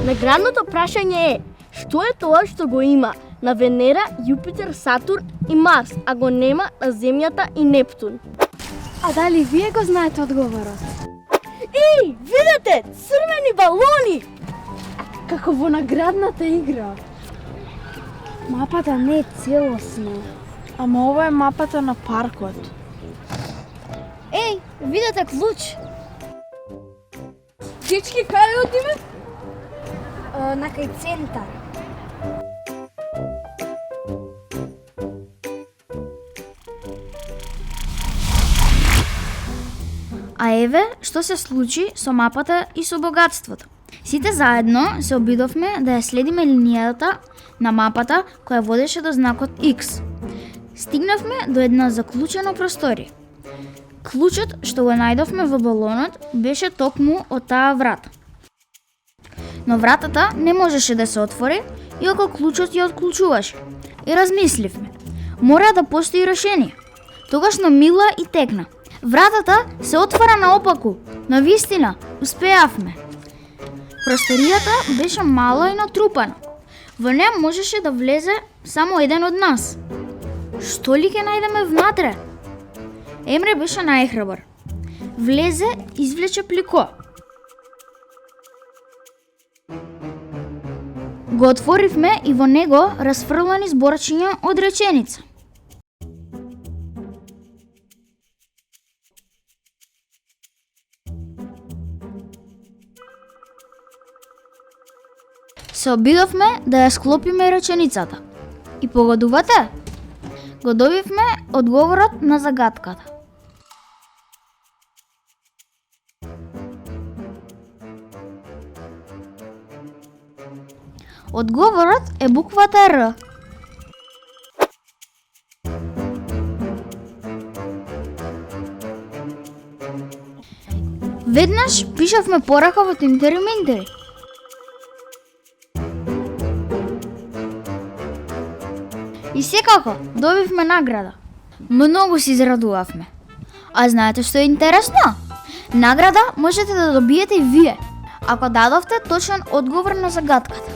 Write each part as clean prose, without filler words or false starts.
Наградното прашање е: што е тоа што го има на Венера, Јупитер, Сатурн и Марс, а го нема на Земјата и Нептун? А дали вие го знаете одговорот? Еј, видете, црвени балони! Како во наградната игра. Мапата не е целосна. Ама ова е мапата на паркот. Еј, видете клуч! Дечки, каде одиме? На кај центар. А еве што се случи со мапата и со богатството. Сите заедно се обидовме да ја следиме линијата на мапата која водеше до знакот X. Стигнавме до една заклучена просторија. Клучот што го најдовме во балонот беше токму од таа врата. Но вратата не можеше да се отвори, иако клучот ја отклучуваше. И размисливме, мора да постои решение. Тогаш намила и текна. Вратата се отвара наопаку, но вистина, успеавме. Просторијата беше мала и натрупана. Во неа можеше да влезе само еден од нас. Што ли ќе најдеме внатре? Емре беше најхрабар. Влезе, извлече плико. Го отворивме и во него расфрлани зборчиња од реченица. Се обидовме да ја склопиме реченицата. И погодувате? Го добивме одговорот на загадката. Одговорот е буквата Р. Веднаш пишавме порака во Тинтери Минтери. И секако добивме награда. Многу се израдувавме. А знаете што е интересно? Награда можете да добиете и вие, ако дадовте точен одговор на загадката.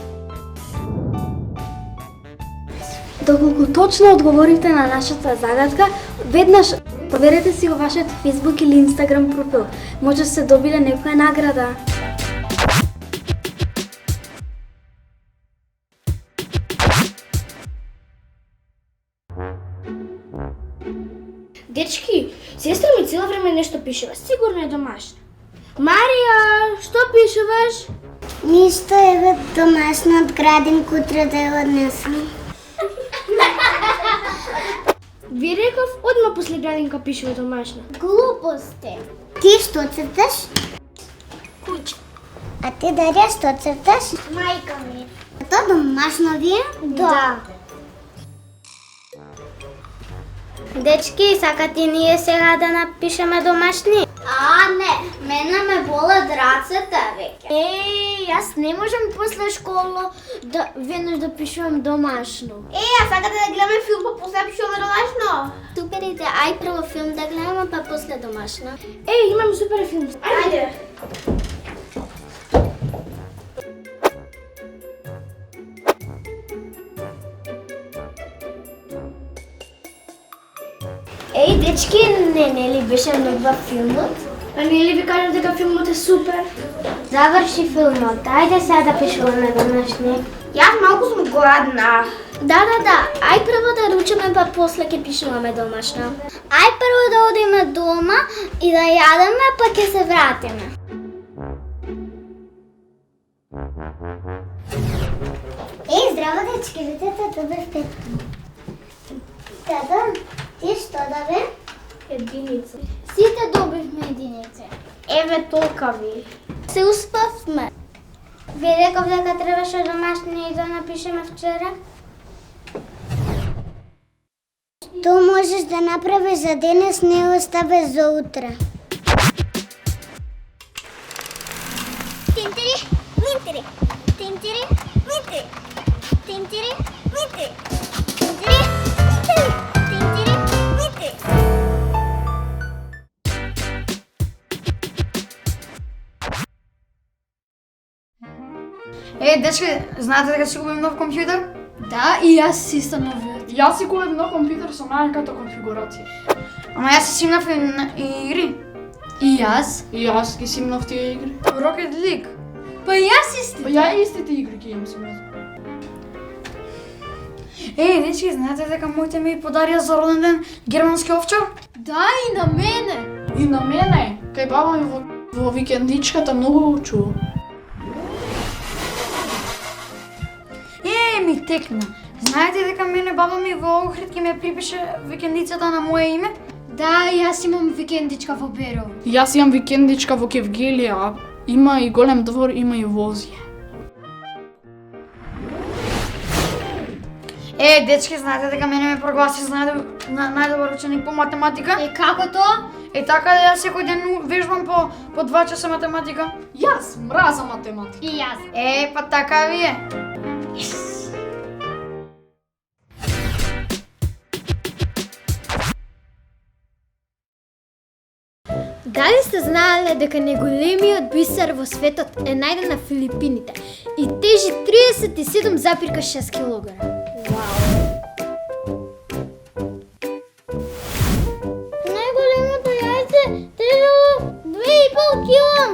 Доколку точно одговорите на нашата загадка, веднаш проверете си го вашиот Facebook или Instagram профил. Може да се добиле некоја награда. Дечки, сестра ми цело време нешто пишува, сигурно е домашно. Марија, што пишуваш? Ништо, еве домашно од градинку утре да ја однесам. Ви реков, одма после градинка пишува домашно. Глупости. Ти што црташ? Куќа. А ти, Дарја, што црташ? Мајка ми. А то домашно ви е? Да. Дечки, сакате ние сега да напишеме домашни? Не, мене ме болат рацете веќе. Јас не можам после школа да веднаш да пишувам домашно. А сакате да гледаме филм, па после пишуваме домашно? Супер идеја, ај прво филм да гледаме, па после домашно. Имам супер филм. Ајде. Дечки, не ли беше многу филмот? А не ли ви кажам дека филмот е супер? Заврши филмот, ајде сега да пишуваме домашни. Јас малку сум гладна. Да. Ај прво да ручаме, па после ќе пишуваме домашно. Ај прво да одиме дома и да јадеме, па ќе се вратиме. Здраво, дечки, видите, добив 5. Тата, ти што да бе? Единици. Сите добивме единици. Еве толка ви. Се успавме. Ви реков дека требаше домашни и да напишеме вчера. То можеш да направиш за денес, не оставе за утре. Тинтири, минтири. Тинтири, минтири. Тинтири, минтири. Тинтири, минтири. Тинтири, минтири. Дечки, знаете дека си купим нов компјутер? Да, и јас исто новиот. Јас си купив нов компјутер со најаката конфигурација. Ама јас си симнав и игри. И јас. И јас ги симнав тие игри. Rocket League. Па јас исто. Па ја истите игри ги имам симнав. Дечки, знаете дека моите ми подарија за роден ден германски овчар? Да, и на мене. И на мене, кај баба ми во викендичката многу чу. Ми текна. Знаете дека мене баба ми во Охрид ќе ме припише викендицата на моje име? Да, јас имам викендичка во Берово. Јас имам викендичка во Кевгелија, има и голем двор, има и возија. Дечки, знаете дека мене ме прогласи за најдобар ученик по математика? Како тоа? Така да јас секој ден вежбам по 2 часа математика. Јас мразам математика. И јас. Па така ви е. Дали сте знаеле дека најголемиот бисер во светот е најден на Филипините и тежи 37,6 кг? Најголемото јајце тежело 2,5 кило.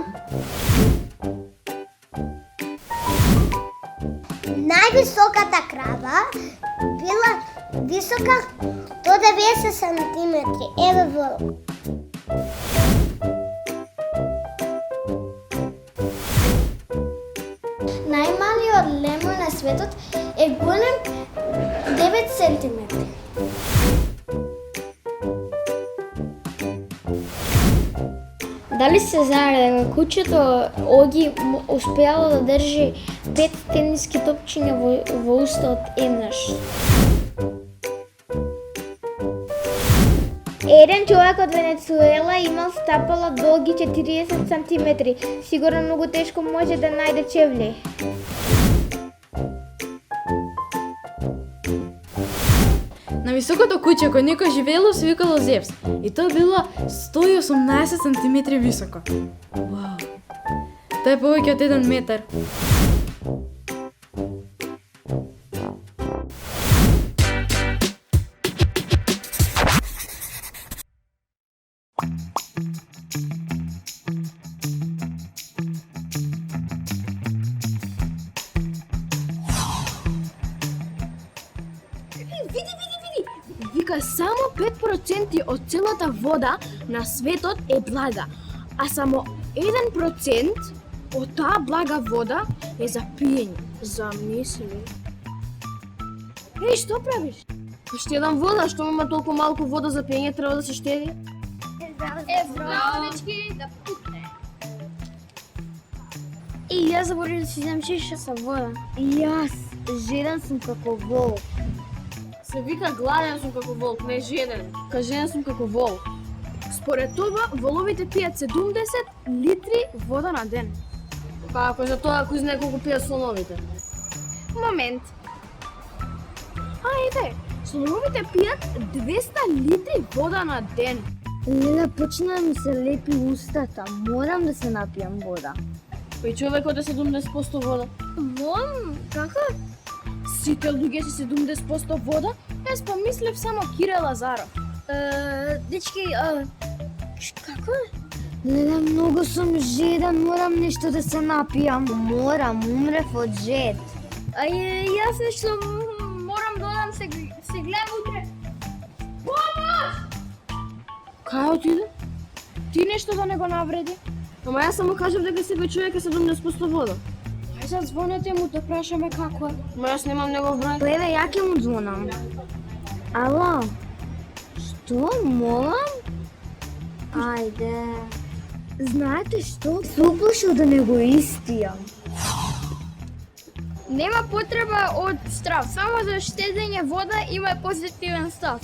Највисоката крава била висока до 90 сантиметри. Еве во Најмалиот лемур на светот е голем 9 сантиметри. Дали се знае дека кучето Оги успеало да држи 5 тениски топчиња во устот еднаш? Еден човек од Венецуела имал стапала долги 40 сантиметри. Сигурно многу тешко може да најде чевли. На високото куче кој некој живеело се викало Зевс и тоа било 118 сантиметри високо. Вау! Тоа е повеќе од 1 метар. Вика само 5% од целата вода на светот е блага, а само 1% од таа блага вода е за пиење. Замисли. Што правиш? Штедам вода, што има толку малку вода за пиење, треба да се штеди. Здраво, дечки, да пукне. И јас заборив да си взем шиша со вода. И јас, жеден сум како волк. Се вика гладен сум како волк, не жеден. Кажен сум како волк. Според това, воловите пијат 70 литри вода на ден. Па ако за тоа, кој знае колку пијат слоновите? Момент. Еве, слоновите пијат 200 литри вода на ден. Леле, почна да ми се лепи устата. Морам да се напијам вода. Па и човекот е 70% вода. Како? Сите луѓе се 70% вода? Јас помислев само Кире Лазаров. Дечки, како? Леле, многу сум жеден, морам нешто да се напијам. Морам, умрев од жед. Јас нешто морам да одам се гледам утре. Кај отиде? Ти нешто да не го навреди? Ама јас само кажав дека секој човек е 70% вода. Ајде звонете му да прашаме како е. Ама јас немам негов број. Еве, ја ќе му звонам. Ало? Што, молам? Ајде. Знаете што? Се уплашил да не го истијам. Нема потреба од страв, само за штедење вода има позитивен став.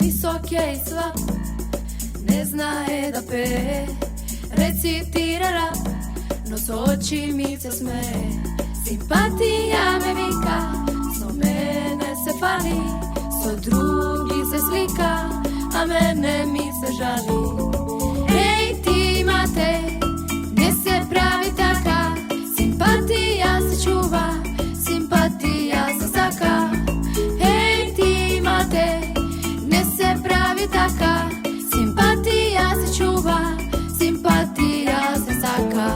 Visok je i slab, ne zna da peje, recitira rap, no s oči mi se smeje. Simpatija me vika, so mene se pali, so drugi se slika, a mene mi se žali. Ej ti Matej, ne se pravi taka, simpatija se čuva, simpatija se saka. Ej ti Matej, ne se pravi taka, simpatija se čuva, simpatija se saka.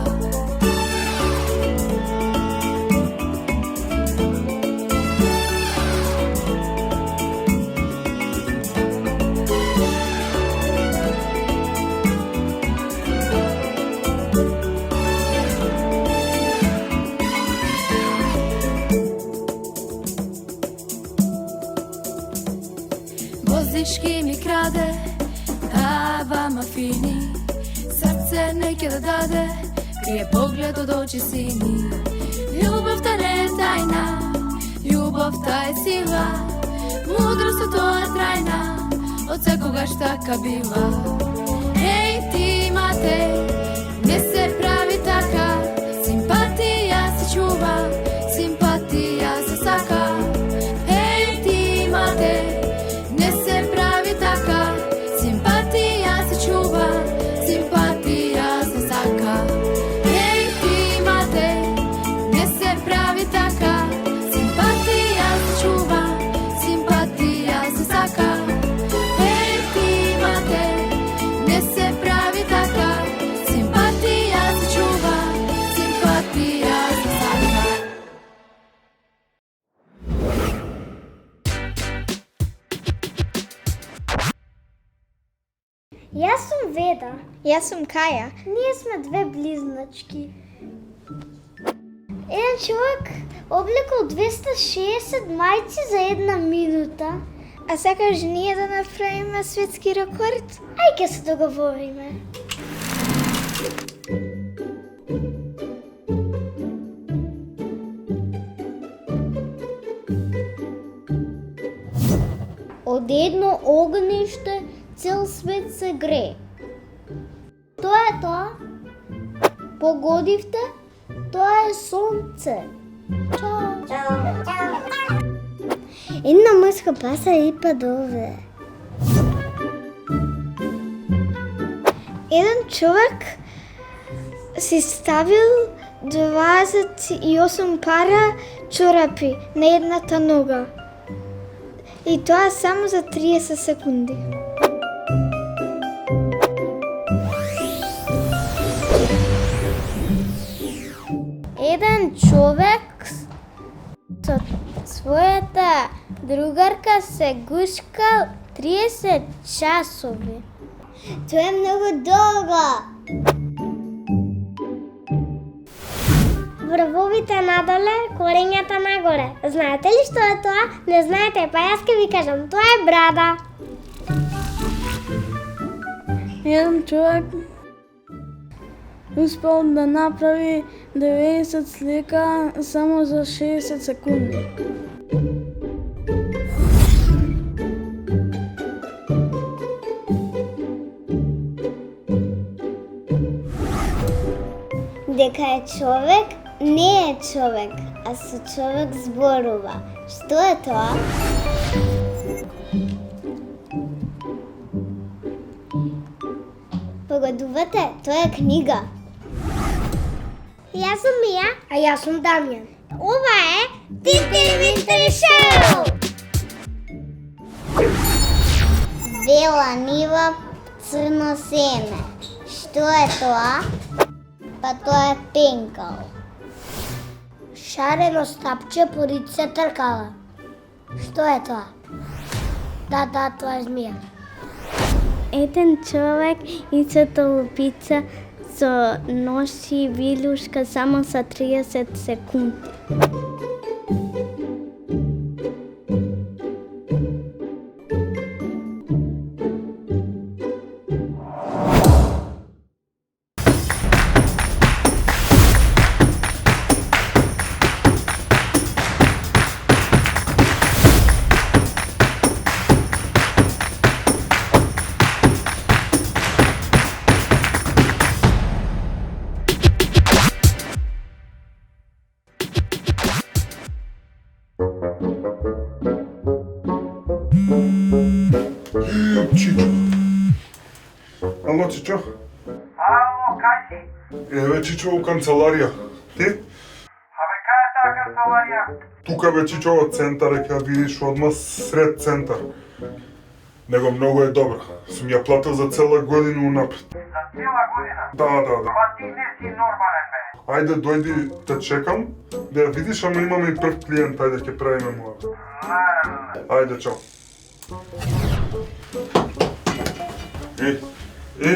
Vozički mi krade, a vama fini, srce neke da dade, krije pogled od oči sini. Ljubav ta ne je tajna, ljubav ta je sila, mudrost to je trajna, od svakoga štaka biva. Ej ti Matej, ne se pravi taka, simpatija se čuva, simpatija se saka. Ej ti Matej, ne se pravi taka, simpatija se čuva, simpatija se saka. Ej ti Matej, ne se pravi taka, simpatija se čuva, simpatija se saka. Ej ti Matej, ne se pravi taka, simpatija se čuva, simpatija se saka. Јас сум Веда. Јас сум Каја. Ние сме две близначки. Еден човек облекол 260 мајци за една минута. А сакаш ние да направиме светски рекорд? Ај ќе се договориме. Од едно огниште цел свет се грее. Тоа е тоа? Погодивте? Тоа е сонце. Чао. Една мъжка паса ипа дове. Еден човек си ставил 28 пара чорапи на едната нога. И тоа само за 30 секунди. Еден човек со својата другарка се гушкал 30 часови. Тоа е многу долго. Врвовите надоле, корењата нагоре. Знаете ли што е тоа? Не знаете, па јас ќе ви кажам. Тоа е брада. Еден човек успел да направи 90 слика само за 60 секунди. дека е човек, не е човек, а со човек зборува. Што е тоа? Погодувате, тоа е книга. Јас сум Мија, а јас сум Дамјан. Ова е Тити Винтри Шоу! Бела нива, црно семе. Што е тоа? Па тоа е пенкал. Шарено стапче поред се тркала. Што е тоа? Да, тоа е змија. Еден човек исето лупица со нож и вилушка само за 30 секунди. Чичо. Ало, Чичо? Ало, кај си? Еве, Чичо, у канцеларија. Ти? Абе, кај е таа канцеларија? Тука бе, Чичо, од центар, ќе видиш одма сред центар. Него многу е добра. Сум ја платил за цела година унапред. За цела година? Да. Па ти не си нормален, бе. Ајде, дојди, те чекам, да ја видиш, ама имаме и прв клиент, ајде ќе правиме му. Ајде, чао.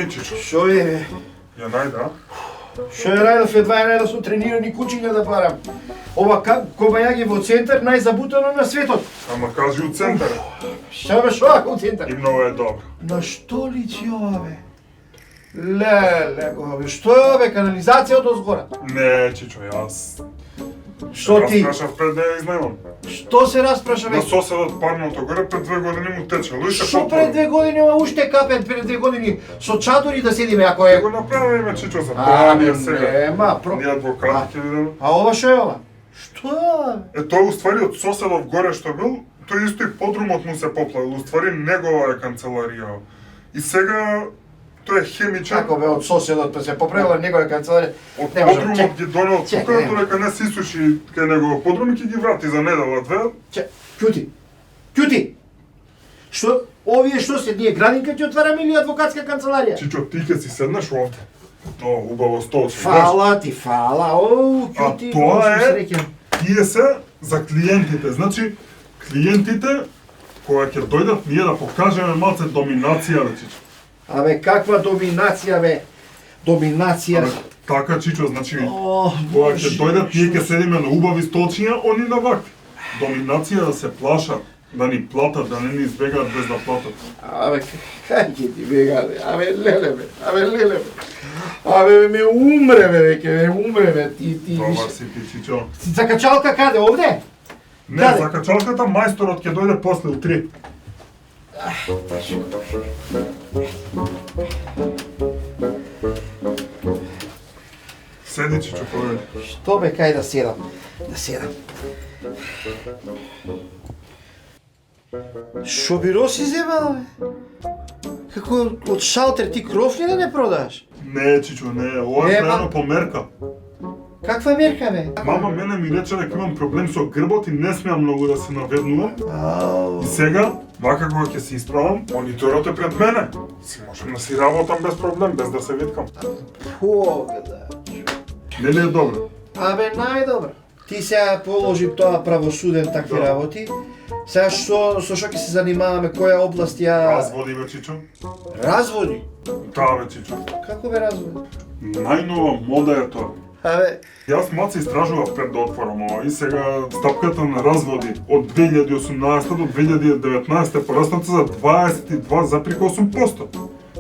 Чичо, Шо е? ја најде, а? Шо е рајдов едва е најдов сум тренирани кучиња да барам. Ова кобајаги во центар најзабутано на светот. Ама кажи у центар. Шо бе, шо ако у центар? И многу е добро. На што личи ова бе? Леле, бе, што е ова бе, канализација од озгора? Не, Чичо, јас... Што ти? Распрашав пред да ја изнајмам. Што се распраша бе? На соседот парното горе пред 2 години му тече. Луише Што пред 2 години, ова уште капе пред 2 години со чадори да седиме ако е... Го направиме, Чичо, за тоа ние сега. Нема, Ние адвокати ќе видиме. А ова што е ова? Што е ова? Е, тој уствари од соседов горе што бил, тој исто и подрумот му се поплавил. Уствари негова е канцеларија. И сега тој е хемичар. Како бе, од соседот па се поправила негова канцеларија? Од Не можам, подрумот ги донел чек, тука, не. додека не се исуши кај негово подрум и ќе ги врати за недела две. Ќути! Што, овие што се, ние градинка ќе отвараме или адвокатска канцеларија? Чичо, ти ќе си седнеш овде. О, убаво стол. Фала ти, фала, оу, А ќути, тоа сум е, среќен. тие се за клиентите. Значи, клиентите, кога ќе дојдат, ние да покажеме малце доминација, бе, Чичо. Абе, каква доминација, бе? Доминација. Абе, така, Чичо, значи, О, кога ќе дојдат, ние ќе седиме на убави столчиња, они на вакви. Доминација да се плашат, да ни платат, да не ни избегаат без да платат. Абе, кај ќе ти бега, бе? Абе, леле, бе. Абе, ме умре, бе, веќе, ме умре, бе. Ти Добар више. си ти, Чичо. Закачалка каде, овде? Не, Даде. за качалката мајсторот ќе дојде после у 3. Седи, Чичо, повели. Што бе, кај да седам? Да седам. Шо биро си земал, бе? Како од шалтер ти крофли да не продаш? Не, Чичо, не, ова е Ема. правено по мерка. Каква мерка, бе? Мама мене ми рече дека имам проблем со грбот и не смеам многу да се наведнувам. Ау. И сега, вака кога ќе се исправам, мониторот е пред мене. Си можам да си работам без проблем, без да се виткам. Погда. Нели е добро? Абе, најдобро. Ти сега положи тоа правосуден такви Да. работи. Сега со што ќе се занимаваме, која област ја... Разводи, бе, Чичо. Разводи? Да, бе, Чичо. Како бе разводи? Најнова мода е тоа. Абе, Јас малце истражував пред да отворам ова и сега стапката на разводи од 2018 до 2019 пораснат за 22,8%.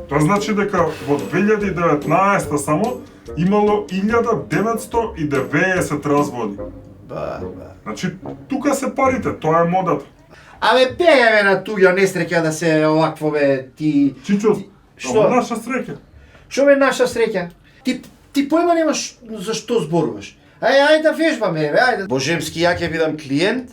Тоа значи дека во 2019 само имало 1990 разводи. ба. Значи, тука се парите, тоа е модата. Абе, бега на туѓа несреќа да се овакво бе, ти... Чичо, Што? ама наша среќа. Што бе наша среќа? Ти Ти појма немаш за што зборуваш. Ајде да вежбаме, ајде. Божемски, ја ќе бидам клиент,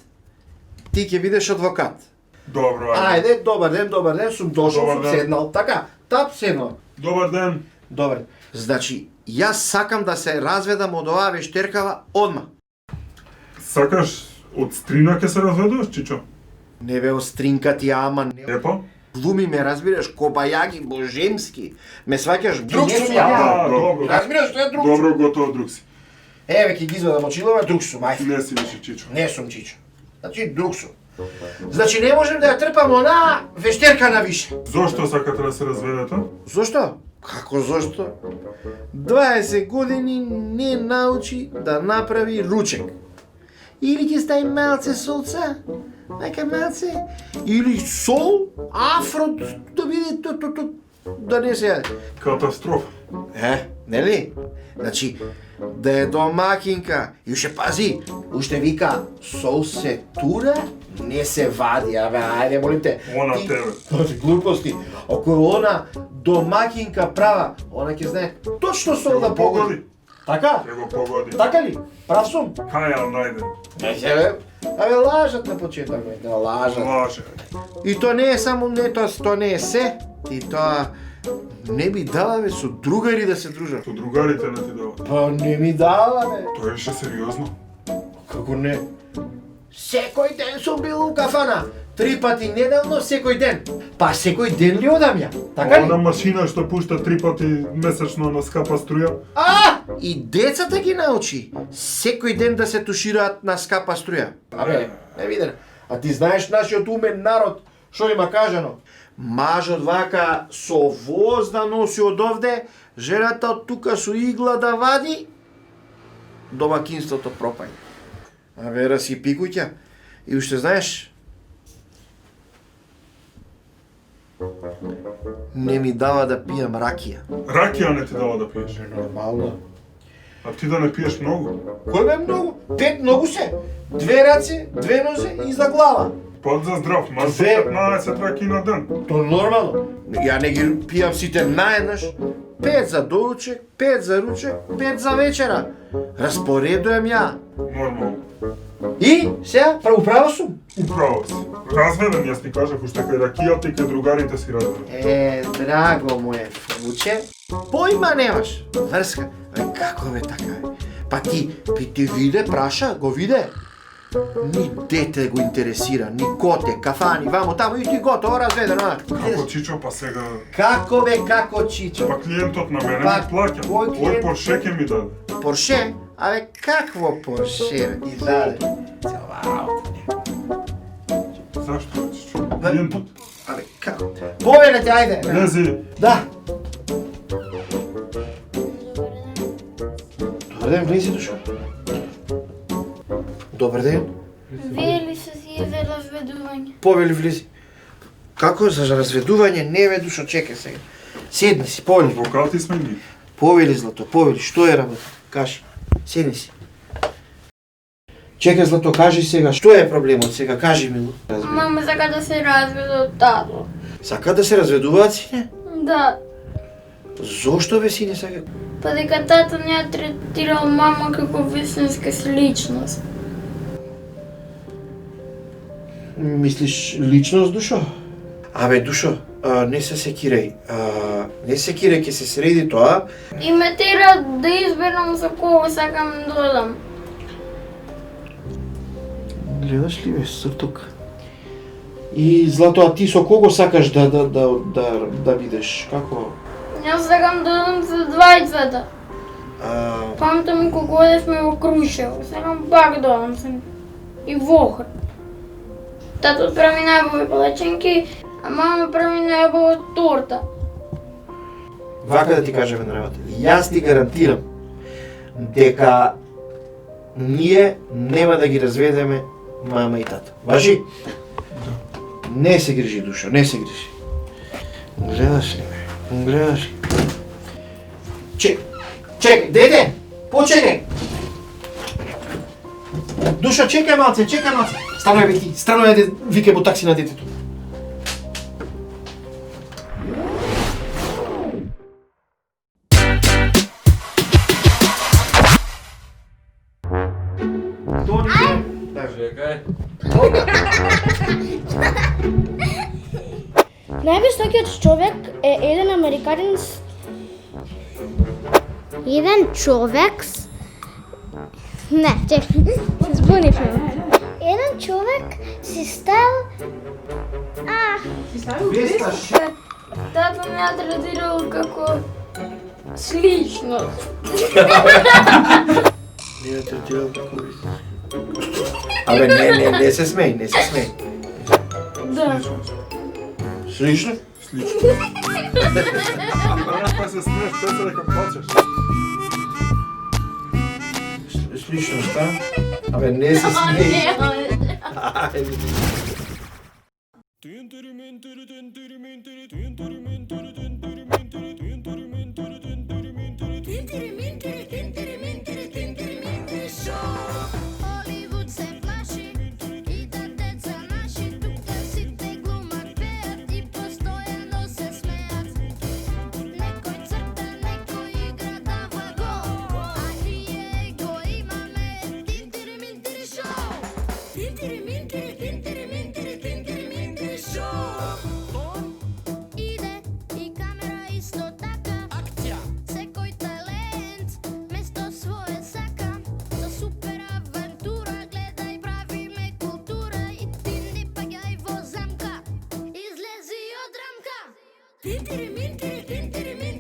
ти ќе бидеш адвокат. Добро, Ајде, добар ден, сум дошол, Добар сум ден. седнал. Така, тап седнал. Добар ден. Добре. Значи, јас сакам да се разведам од оваа вештеркава одма. Сакаш од стрина ќе се разведуваш, Чичо? Не бе остринка ти, ама не. Епа? Глуми ме, разбираш, Кобајаги, Божемски. Ме сваќаш, друг Не сум сум ја. ја, добро. Разбираш, тоа е друг сум. Добро, готово, друг си. Еве ќе ги извадам очилова, друг сум, ајде. Не си више Чичо. Не сум Чичо. Значи, друг сум. Значи, не можем да ја трпам она вештерка на више. Зошто сакате да се разведете? Зошто? Како зошто? 20 години не научи да направи ручек. Или ќе стави малце солца, нека малце, или сол, афро, да биде да не се јаде. Катастрофа. Нели? Значи, да е домакинка, и уште пази, уште вика, сол се тура, не се вади, ајде, молим те. Она Ти- тебе. Тоа се глупости. Ако е она домакинка права, она ќе знае точно сол да погоди. Така? Ќе го погоди. Така ли? Прав сум? Кај ја најде? Абе, лажат на почеток, бе, лажат. Лаже. И тоа не е само, не, тоа не е се, и тоа не би дала, бе, со другари да се дружат. Со другарите не ти дават. Па не ми дала, бе. Тоа е више сериозно. Како не? Секој ден сум бил у кафана. 3 пати неделно, секој ден. Па секој ден ли одам ја? Така Она ли? машина што пушта 3 пати месечно на скапа струја. И децата ги научи секој ден да се тушираат на скапа струја. Абе, не виден. А ти знаеш нашиот умен народ, што има кажано? Мажот вака со воз да носи од овде, жената од тука со игла да вади, домакинството пропаѓа. Абе, раси пикуќа. И уште знаеш, не ми дава да пијам ракија. Ракија не ти дава да пиеш. Нормално. А ти да не пиеш многу. Кој бе многу? 5 многу се. 2 раце, 2 нозе и за глава. Пат за здрав, маш со Две. 15 раки на ден. Тоа нормално. Ја не ги пијам сите наеднаш. 5 за доучек, 5 за ручек, 5 за вечера. Распоредувам ја. Нормално. И сега управо сум. Управо си. Разведен, јас ти кажав, уште кај ракијата и кај другарите си разведен. Драго моје фруче, појма немаш. Врска. Како бе така бе? Па ти виде, праша, го виде. Ни дете го интересира, ни коте, кафани, вамо, тамо и ти готово разведено. Како Чичо, па сега... Како бе, како Чичо? Па клиентот на мене Па, ми плаќа. кој Ој клиент? Порше ќе ми даде. Порше? Абе, какво Порше? И даде. Цела работа не. Зашто, бе, Чичо? Клиентот. Абе, како? Повелете, ајде. Лези. Да. Добар ден, влези душо. Добар ден. Вие ли се си за разведување? Повели влези. Како за разведување? Не бе душо, чекај сега. Седни си, повели. Адвокати сме ние. Повели, Злато, повели. Што е работа? Кажи. Седни си. Чекај, Злато, кажи сега. Што е проблемот сега? Кажи ми. Мама сака да се разведе од тато. Сака да се разведуваат сине? Да, Зошто бе сине сака? па дека тато не ја третирал мама како вистинска личност. Мислиш личност, душо? Абе, душо, не се секирај. Не се секирај, ќе се среди тоа. И ме тера да изберам за кого сакам да одам. Гледаш ли бе, сртук? И Злато, а ти со кого сакаш да бидеш? Како? Јас сакам да одам за двајцата. Памтам кога одевме во Крушево, сакам пак да одам се. И во Охрид. Тато прави најубави палачинки, а мама прави најубава торта. Вака да ти кажем една работа. Јас ти гарантирам дека ние нема да ги разведеме мама и тато. Важи? Не се грижи, душо, не се грижи. Гледаш ли ме? Гледаш ли? Чекај, дете! Почекај! Душо, чекај малце, чекај малце! Станој бе ти, станој да викај му такси на детето. Čekaj. Najвисокиот човек е еден американец. Еден човек Не, чекай, збунив ме. Еден човек си стал... Тата ме третирал како слично. Не третирал како Абе, не се смей, не се смей. Да. Слично? Слично. Па се смееш, те се дека плачеш. Слично, шта? Абе, не се смей. Ајде. Холивуд се плаши и да деца наши тука сите глумат, пеат и постојано се смеат. Некој црта, некој игра дава гол, а ние го имаме Тинтири Минтири шоу. Тинтири Минтири, Тинтири Минтири, Тинтири Минтири шоу. Иде и камера исто така. Акција. Секој талент место свое сака. За супер авантура гледај, правиме култура и ти не паѓај во замка. Излези од рамка. Тинтири Минтири, Тинтири Минтири.